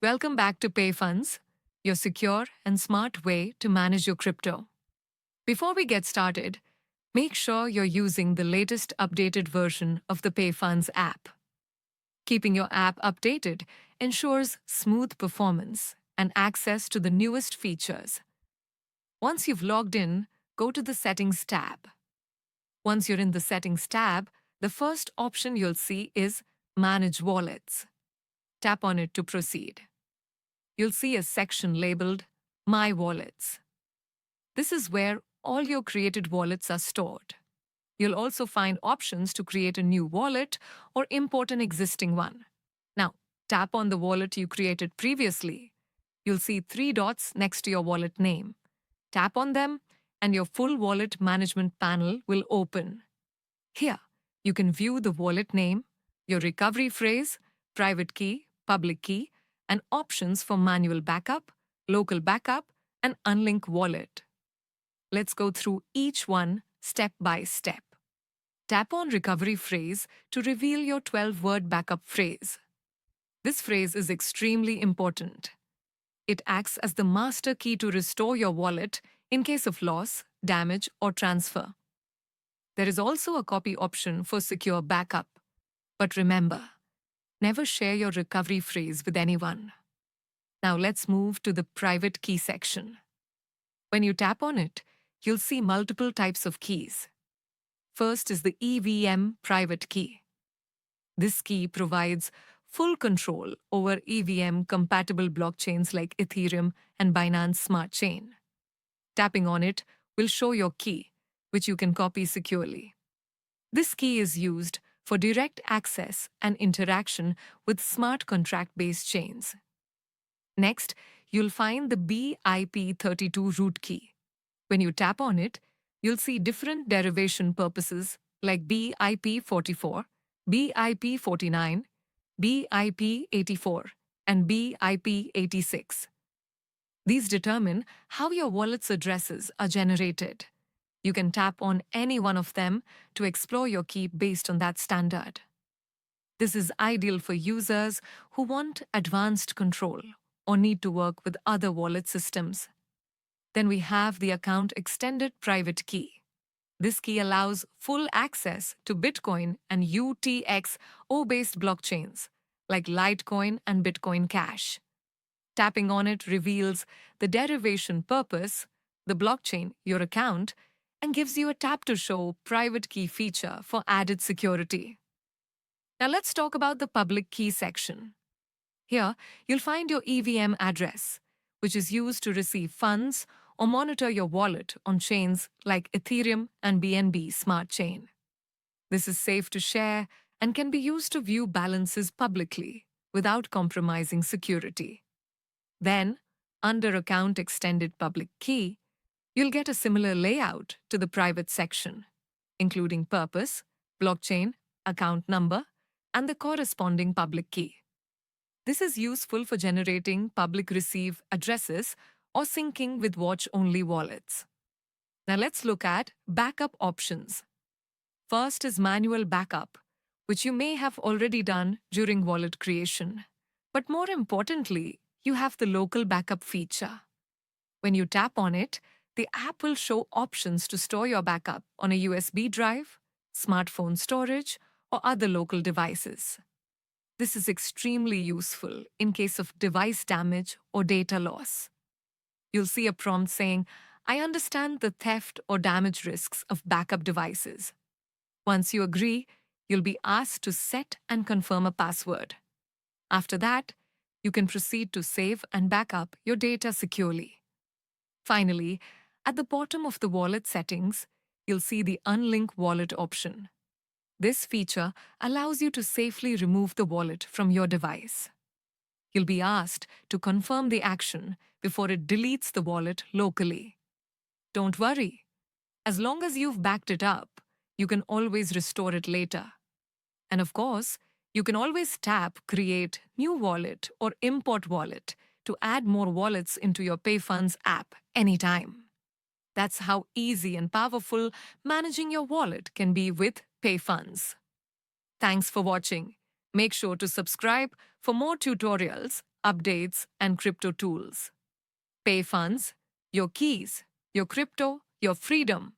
Welcome back to PayFunds, your secure and smart way to manage your crypto. Before we get started, make sure you're using the latest updated version of the PayFunds app. Keeping your app updated ensures smooth performance and access to the newest features. Once you've logged in, go to the Settings tab. Once you're in the Settings tab, the first option you'll see is Manage Wallets. Tap on it to proceed. You'll see a section labeled My Wallets. This is where all your created wallets are stored. You'll also find options to create a new wallet or import an existing one. Now, tap on the wallet you created previously. You'll see 3 dots next to your wallet name. Tap on them, and your full wallet management panel will open. Here, you can view the wallet name, your recovery phrase, private key, public key, and options for manual backup, local backup, and unlink wallet. Let's go through each one step by step. Tap on recovery phrase to reveal your 12-word backup phrase. This phrase is extremely important. It acts as the master key to restore your wallet in case of loss, damage, or transfer. There is also a copy option for secure backup. But remember, never share your recovery phrase with anyone. Now let's move to the private key section. When you tap on it, you'll see multiple types of keys. First is the EVM private key. This key provides full control over EVM-compatible blockchains like Ethereum and Binance Smart Chain. Tapping on it will show your key, which you can copy securely. This key is used for direct access and interaction with smart contract-based chains. Next, you'll find the BIP32 root key. When you tap on it, you'll see different derivation purposes like BIP44, BIP49, BIP84, and BIP86. These determine how your wallet's addresses are generated. You can tap on any one of them to explore your key based on that standard. This is ideal for users who want advanced control or need to work with other wallet systems. Then we have the account extended private key. This key allows full access to Bitcoin and UTXO-based blockchains like Litecoin and Bitcoin Cash. Tapping on it reveals the derivation purpose, the blockchain, your account, and gives you a tap to show private key feature for added security. Now let's talk about the public key section. Here, you'll find your EVM address, which is used to receive funds or monitor your wallet on chains like Ethereum and BNB Smart Chain. This is safe to share and can be used to view balances publicly without compromising security. Then, under Account Extended Public Key, you'll get a similar layout to the private section, including purpose, blockchain, account number, and the corresponding public key. This is useful for generating public receive addresses or syncing with watch-only wallets. Now let's look at backup options. First is manual backup, which you may have already done during wallet creation. But more importantly, you have the local backup feature. When you tap on it, the app will show options to store your backup on a USB drive, smartphone storage, or other local devices. This is extremely useful in case of device damage or data loss. You'll see a prompt saying, "I understand the theft or damage risks of backup devices." Once you agree, you'll be asked to set and confirm a password. After that, you can proceed to save and back up your data securely. Finally, at the bottom of the wallet settings, you'll see the Unlink Wallet option. This feature allows you to safely remove the wallet from your device. You'll be asked to confirm the action before it deletes the wallet locally. Don't worry. As long as you've backed it up, you can always restore it later. And of course, you can always tap Create New Wallet or Import Wallet to add more wallets into your PayFunds app anytime. That's how easy and powerful managing your wallet can be with PayFunds. Thanks for watching. Make sure to subscribe for more tutorials updates, and crypto tools. PayFunds, your keys, your crypto, your freedom.